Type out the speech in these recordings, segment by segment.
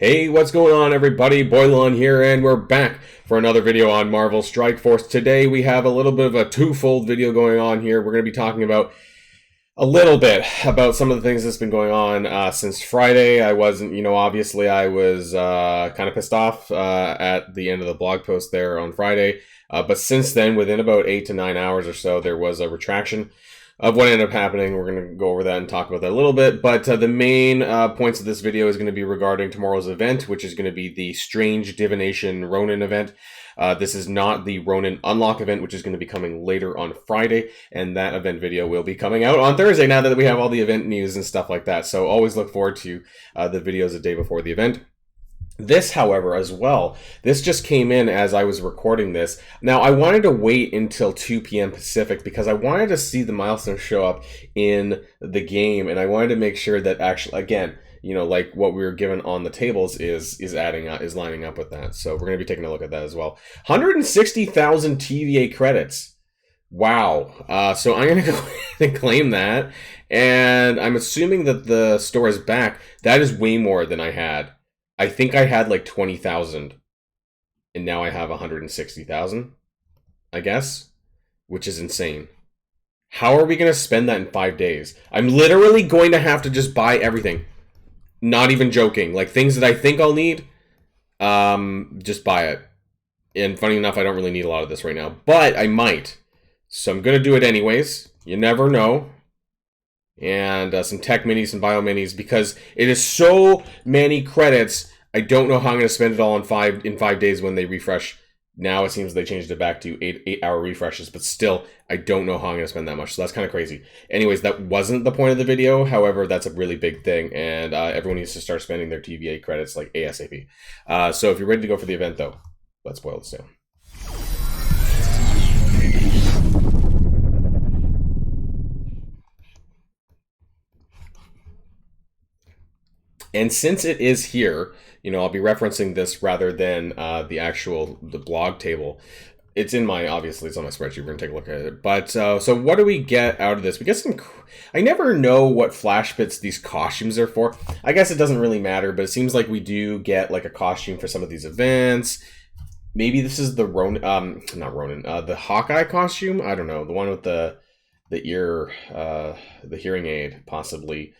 Hey, what's going on everybody? Boilon here, and we're back for another video on Marvel Strike Force. Today we have a little bit of a twofold video going on here. We're going to be talking about a little bit about some of the things that's been going on since Friday. I wasn't, obviously I was kind of pissed off at the end of the blog post there on Friday. But since then, within about 8 to 9 hours or so, there was a retraction of what ended up happening. We're going to go over that and talk about that a little bit. But the main points of this video is going to be regarding tomorrow's event, which is going to be the Strange Divination Ronin event. This is not the Ronin Unlock event, which is going to be coming later on Friday. And that event video will be coming out on Thursday now that we have all the event news and stuff like that. So always look forward to the videos a day before the event. This, however, as well, this just came in as I was recording this. Now, I wanted to wait until 2 p.m. Pacific because I wanted to see the milestones show up in the game, and I wanted to make sure that actually, again, like what we were given on the tables is lining up with that. So we're going to be taking a look at that as well. 160,000 TVA credits. Wow. So I'm going to go ahead and claim that, and I'm assuming that the store is back. That is way more than I had. I think I had like 20,000, and now I have 160,000, I guess, which is insane. How are we going to spend that in 5 days? I'm literally going to have to just buy everything. Not even joking. Like things that I think I'll need, just buy it. And funny enough, I don't really need a lot of this right now, but I might. So I'm going to do it anyways. You never know. And some tech minis, some bio minis, because it is so many credits. I don't know how I'm going to spend it all in 5 days when they refresh. Now it seems they changed it back to 8-hour refreshes, but still, I don't know how I'm going to spend that much. So that's kind of crazy. Anyways, that wasn't the point of the video. However, that's a really big thing, and everyone needs to start spending their TVA credits like ASAP. So if you're ready to go for the event, though, let's boil this down. And since it is here, I'll be referencing this rather than the blog table. It's in obviously it's on my spreadsheet. We're going to take a look at it. But so what do we get out of this? We get some, I never know what flash bits these costumes are for. I guess it doesn't really matter, but it seems like we do get like a costume for some of these events. Maybe this is the not Ronin, the Hawkeye costume. I don't know, the one with the ear, the hearing aid, possibly.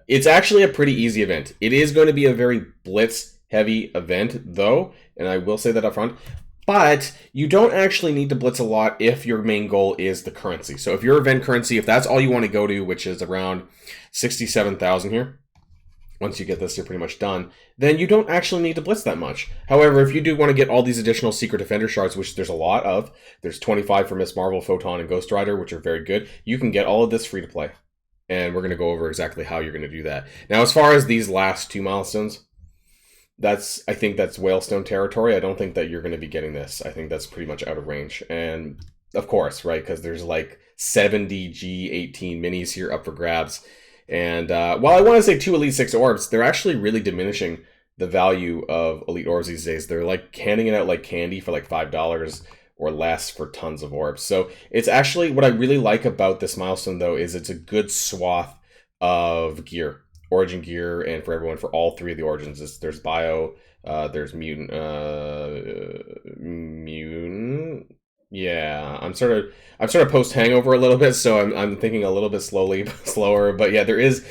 It's actually a pretty easy event. It is going to be a very blitz-heavy event, though, and I will say that up front. But you don't actually need to blitz a lot if your main goal is the currency. So if your event currency, if that's all you want to go to, which is around 67,000 here, once you get this, you're pretty much done, then you don't actually need to blitz that much. However, if you do want to get all these additional Secret Defender shards, which there's a lot of, there's 25 for Miss Marvel, Photon, and Ghost Rider, which are very good, you can get all of this free to play. And we're going to go over exactly how you're going to do that. Now, as far as these last 2 milestones, I think that's MILESTONE territory. I don't think that you're going to be getting this. I think that's pretty much out of range. And of course, right, because there's like 70 G18 minis here up for grabs. And while I want to say 2 Elite 6 orbs, they're actually really diminishing the value of Elite orbs these days. They're like handing it out like candy for like $5 or less for tons of orbs. So it's actually, what I really like about this milestone though is it's a good swath of gear, origin gear, and for everyone, for all 3 of the origins. There's bio, there's mutant, yeah, I'm sort of post hangover a little bit, so I'm thinking a little bit slower, but yeah, there's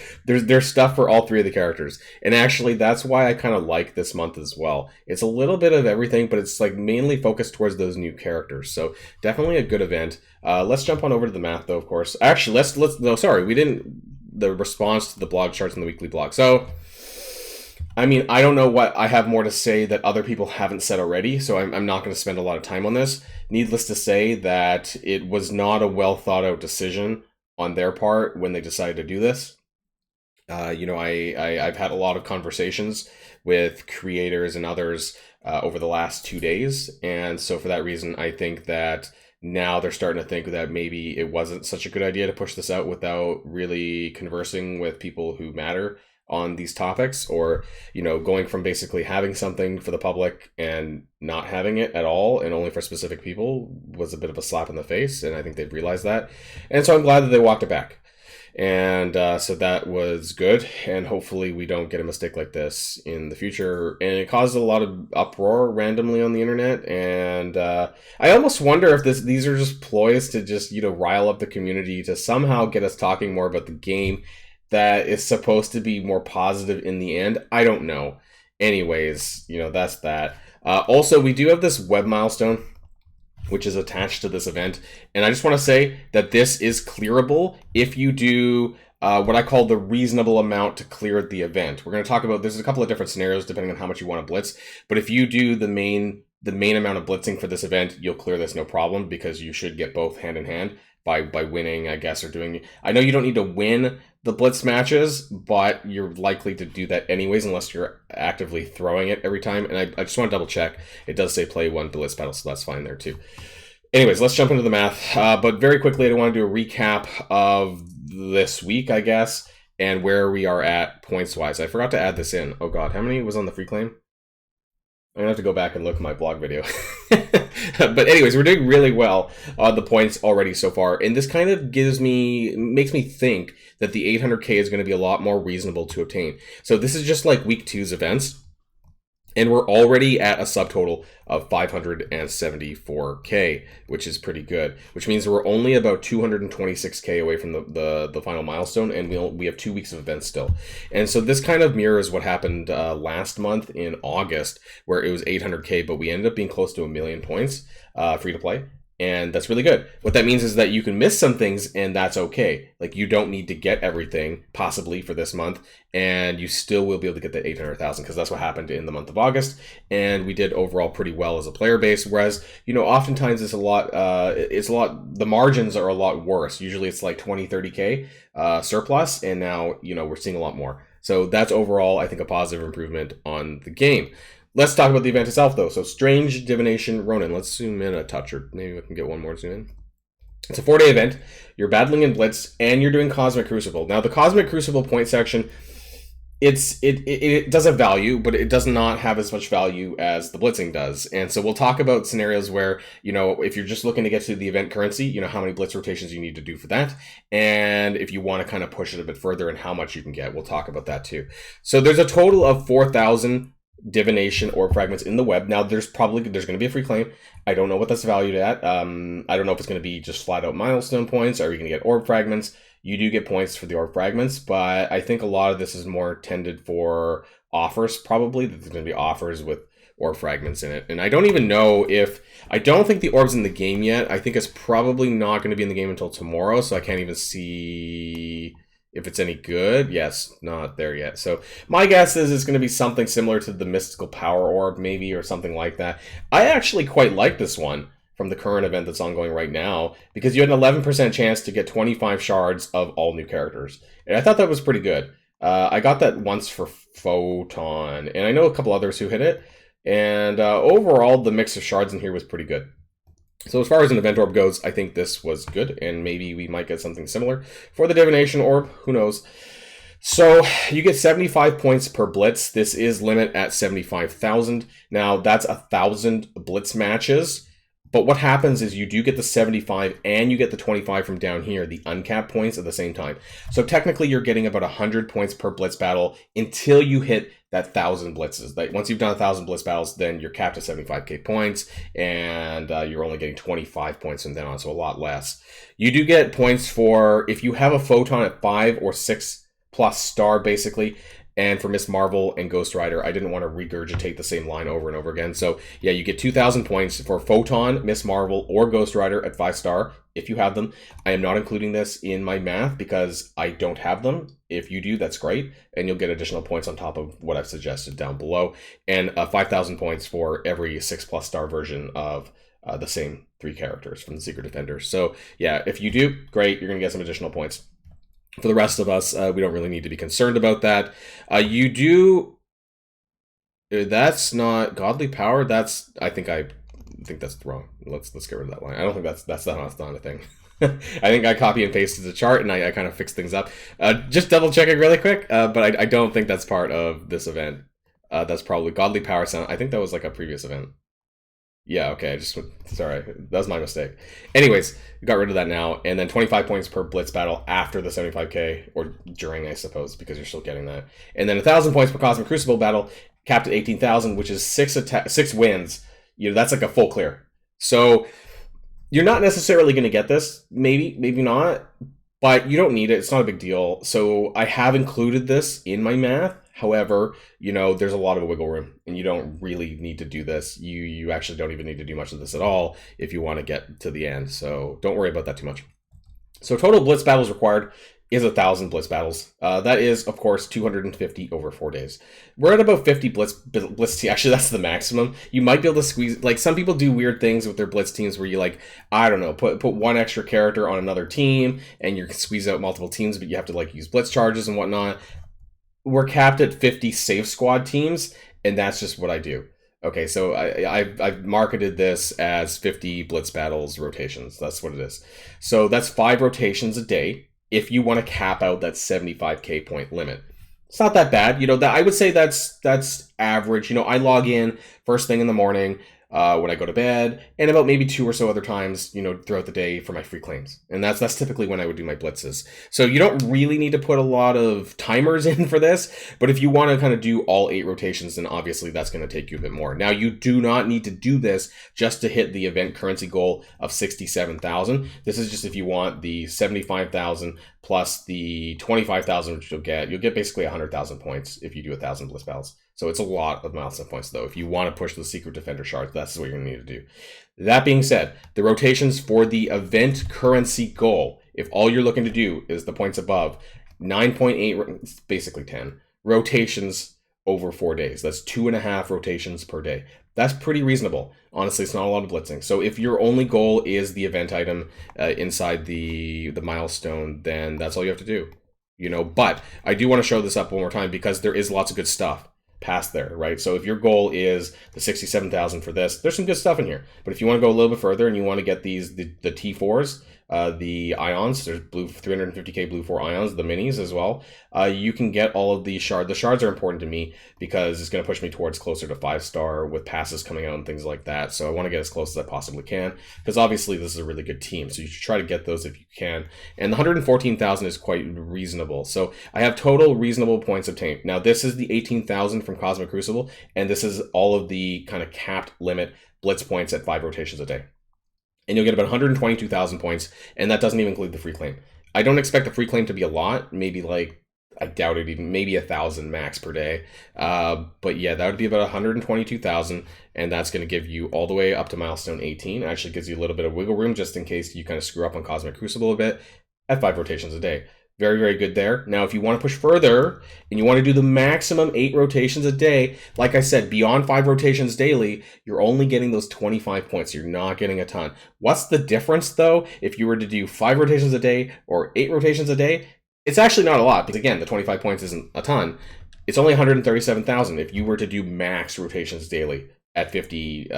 stuff for all 3 of the characters, and actually that's why I kind of like this month as well. It's a little bit of everything, but it's like mainly focused towards those new characters, so definitely a good event. Let's jump on over to the math though, of course. Actually, no, sorry, we didn't. The response to the blog charts in the weekly blog. So, I mean, I don't know what I have more to say that other people haven't said already, so I'm not going to spend a lot of time on this. Needless to say that it was not a well thought out decision on their part when they decided to do this. I've had a lot of conversations with creators and others over the last 2 days, and so for that reason, I think that now they're starting to think that maybe it wasn't such a good idea to push this out without really conversing with people who matter on these topics, or going from basically having something for the public and not having it at all and only for specific people was a bit of a slap in the face, and I think they've realized that, and so I'm glad that they walked it back. And so that was good, and hopefully we don't get a mistake like this in the future. And it caused a lot of uproar randomly on the internet, and I almost wonder if these are just ploys to just, you know, rile up the community to somehow get us talking more about the game that is supposed to be more positive in the end. I don't know. Anyways, you know, that's that. Also, we do have this web milestone which is attached to this event. And I just want to say that this is clearable if you do what I call the reasonable amount to clear the event. We're going to talk about, there's a couple of different scenarios depending on how much you want to blitz, but if you do the main amount of blitzing for this event, you'll clear this no problem, because you should get both hand in hand by winning, I guess, or doing, I know you don't need to win the blitz matches, but you're likely to do that anyways unless you're actively throwing it every time. And I just want to double check. It does say play one blitz battle, so that's fine there too. Anyways, let's jump into the math. But very quickly, I want to do a recap of this week, I guess, and where we are at points-wise. I forgot to add this in. Oh god, how many was on the free claim? I'm going to have to go back and look at my blog video. But anyways, we're doing really well on the points already so far. And this kind of makes me think that the 800k is going to be a lot more reasonable to obtain. So this is just like week 2's events. And we're already at a subtotal of 574k, which is pretty good. Which means we're only about 226k away from the final milestone, and we have 2 weeks of events still. And so this kind of mirrors what happened last month in August, where it was 800k, but we ended up being close to 1 million points free to play. And that's really good. What that means is that you can miss some things, and that's okay. Like, you don't need to get everything, possibly, for this month, and you still will be able to get that 800,000, because that's what happened in the month of August, and we did overall pretty well as a player base, whereas, you know, oftentimes the margins are a lot worse. Usually it's like 20, 30K surplus, and now, you know, we're seeing a lot more. So that's overall, I think, a positive improvement on the game. Let's talk about the event itself, though. So, Strange Divination Ronin. Let's zoom in a touch, or maybe we can get one more zoom in. It's a 4-day event. You're battling in Blitz, and you're doing Cosmic Crucible. Now, the Cosmic Crucible point section, it does have value, but it does not have as much value as the blitzing does. And so we'll talk about scenarios where, you know, if you're just looking to get to the event currency, you know, how many blitz rotations you need to do for that. And if you want to kind of push it a bit further and how much you can get, we'll talk about that too. So there's a total of 4,000 divination orb fragments in the web. Now there's going to be a free claim. I don't know what that's valued at. I don't know if it's going to be just flat out milestone points, or are you going to get orb fragments. You do get points for the orb fragments, but I think a lot of this is more intended for offers, probably. That there's going to be offers with orb fragments in it. And I don't even know I don't think the orb's in the game yet. I think it's probably not going to be in the game until tomorrow, so I can't even see if it's any good. Yes, not there yet. So my guess is it's going to be something similar to the Mystical Power Orb, maybe, or something like that. I actually quite like this one from the current event that's ongoing right now, because you had an 11% chance to get 25 shards of all new characters. And I thought that was pretty good. I got that once for Photon, and I know a couple others who hit it. And overall, the mix of shards in here was pretty good. So as far as an event orb goes, I think this was good, and maybe we might get something similar for the Divination Orb. Who knows? So you get 75 points per blitz. This is limit at 75,000. Now that's 1,000 blitz matches. But what happens is you do get the 75 and you get the 25 from down here, the uncapped points at the same time. So technically you're getting about 100 points per blitz battle until you hit that 1,000 blitzes. Like, once you've done 1,000 blitz battles, then you're capped at 75k points, and you're only getting 25 points from then on, so a lot less. You do get points for if you have a Photon at 5 or 6 plus star, basically. And for Miss Marvel and Ghost Rider, I didn't want to regurgitate the same line over and over again. So yeah, you get 2,000 points for Photon, Miss Marvel, or Ghost Rider at 5 star, if you have them. I am not including this in my math because I don't have them. If you do, that's great. And you'll get additional points on top of what I've suggested down below. And 5,000 points for every 6+ star version of the same 3 characters from the Secret Defenders. So yeah, if you do, great, you're going to get some additional points. For the rest of us, we don't really need to be concerned about that. You do. That's not godly power. That's. I think that's wrong. Let's get rid of that line. I don't think that's not a thing. I think I copy and pasted the chart and I kind of fixed things up. Just double checking really quick. But I don't think that's part of this event. That's probably godly power sound. I think that was like a previous event. Yeah, okay, sorry, that was my mistake. Anyways, we got rid of that now, and then 25 points per blitz battle after the 75k, or during, I suppose, because you're still getting that. And then 1,000 points per Cosmic Crucible battle, capped at 18,000, which is 6 wins. That's like a full clear. So you're not necessarily going to get this, maybe not, but you don't need it. It's not a big deal. So I have included this in my math. However, there's a lot of wiggle room, and you don't really need to do this. You actually don't even need to do much of this at all if you want to get to the end. So don't worry about that too much. So total blitz battles required is 1,000 blitz battles. That is, of course, 250 over 4 days. We're at about 50 blitz. Actually, that's the maximum. You might be able to squeeze. Like, some people do weird things with their blitz teams where you, like, I don't know, put one extra character on another team, and you can squeeze out multiple teams, but you have to, like, use blitz charges and whatnot. We're capped at 50 safe squad teams, and that's just what I do. Okay, so I've marketed this as 50 blitz battles rotations. That's what it is. So that's 5 rotations a day if you want to cap out that 75k point limit. It's not that bad. I would say that's average. I log in first thing in the morning when I go to bed, and about maybe 2 or so other times, throughout the day for my free claims. And that's typically when I would do my blitzes. So you don't really need to put a lot of timers in for this, but if you want to kind of do all 8 rotations, then obviously that's going to take you a bit more. Now, you do not need to do this just to hit the event currency goal of 67,000. This is just if you want the 75,000 plus the 25,000, which you'll get basically 100,000 points if you do 1,000 bliss battles. So it's a lot of milestone points, though. If you want to push the Secret Defender shards, that's what you're going to need to do. That being said, the rotations for the event currency goal, if all you're looking to do is the points above, 9.8, basically 10, rotations over 4 days. That's 2.5 rotations per day. That's pretty reasonable. Honestly, it's not a lot of blitzing. So if your only goal is the event item inside the milestone, then that's all you have to do. But I do want to show this up one more time because there is lots of good stuff past there, right? So if your goal is the 67,000 for this, there's some good stuff in here. But if you want to go a little bit further and you want to get the T4s, the ions, there's blue 350k blue 4 ions, the minis as well. You can get all of these shards. The shards are important to me because it's going to push me towards closer to 5-star with passes coming out and things like that. So I want to get as close as I possibly can because obviously this is a really good team. So you should try to get those if you can. And the 114,000 is quite reasonable. So I have total reasonable points obtained. Now this is the 18,000 from Cosmic Crucible, and this is all of the kind of capped limit blitz points at 5 rotations a day. And you'll get about 122,000 points, and that doesn't even include the free claim. I don't expect the free claim to be a lot, maybe like, I doubt it even, maybe 1,000 max per day. But yeah, that would be about 122,000, and that's going to give you all the way up to milestone 18. It actually gives you a little bit of wiggle room just in case you kind of screw up on Cosmic Crucible a bit at 5 rotations a day. Very, very good there. Now, if you want to push further and you want to do the maximum 8 rotations a day, like I said, beyond 5 rotations daily, you're only getting those 25 points. You're not getting a ton. What's the difference, though, if you were to do 5 rotations a day or 8 rotations a day? It's actually not a lot because, again, the 25 points isn't a ton. It's only 137,000 if you were to do max rotations daily at 50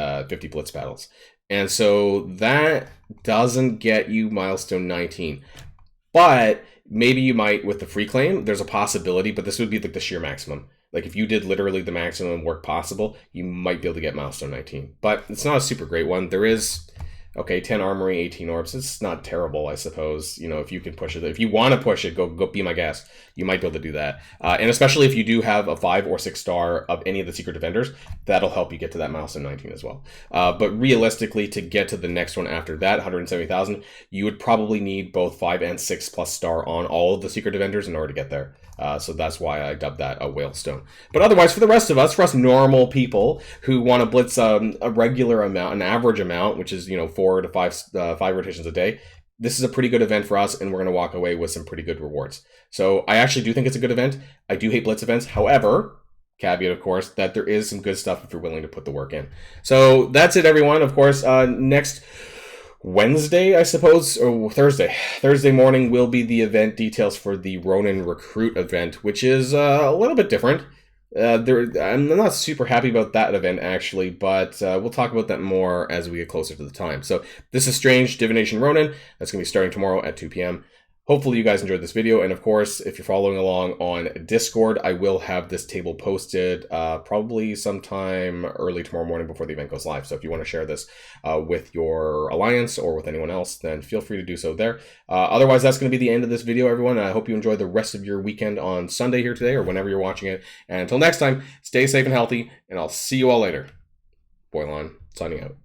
blitz battles. And so that doesn't get you milestone 19. But maybe you might with the free claim. There's a possibility, but this would be like the sheer maximum. Like if you did literally the maximum work possible, you might be able to get milestone 19. But it's not a super great one. There is, okay, 10 armory, 18 orbs. It's not terrible, I suppose. If you can push it. If you want to push it, go be my guest. You might be able to do that. And especially if you do have a 5 or 6 star of any of the Secret Defenders, that'll help you get to that milestone 19 as well. But realistically, to get to the next one after that, 170,000, you would probably need both 5 and 6 plus star on all of the Secret Defenders in order to get there. So that's why I dubbed that a whalestone. But otherwise, for the rest of us, for us normal people who want to blitz a regular amount, an average amount, which is 4 to 5 rotations a day, this is a pretty good event for us, and we're going to walk away with some pretty good rewards. So I actually do think it's a good event. I do hate blitz events. However, caveat, of course, that there is some good stuff if you're willing to put the work in. So that's it, everyone. Of course, next Wednesday, I suppose, or Thursday morning will be the event details for the Ronin Recruit event, which is a little bit different. I'm not super happy about that event, actually, but we'll talk about that more as we get closer to the time. So this is Strange Divination Ronin. That's going to be starting tomorrow at 2 p.m. Hopefully you guys enjoyed this video, and of course, if you're following along on Discord, I will have this table posted probably sometime early tomorrow morning before the event goes live. So if you want to share this with your alliance or with anyone else, then feel free to do so there. Otherwise, that's going to be the end of this video, everyone. I hope you enjoy the rest of your weekend on Sunday here today, or whenever you're watching it. And until next time, stay safe and healthy, and I'll see you all later. Boilon, signing out.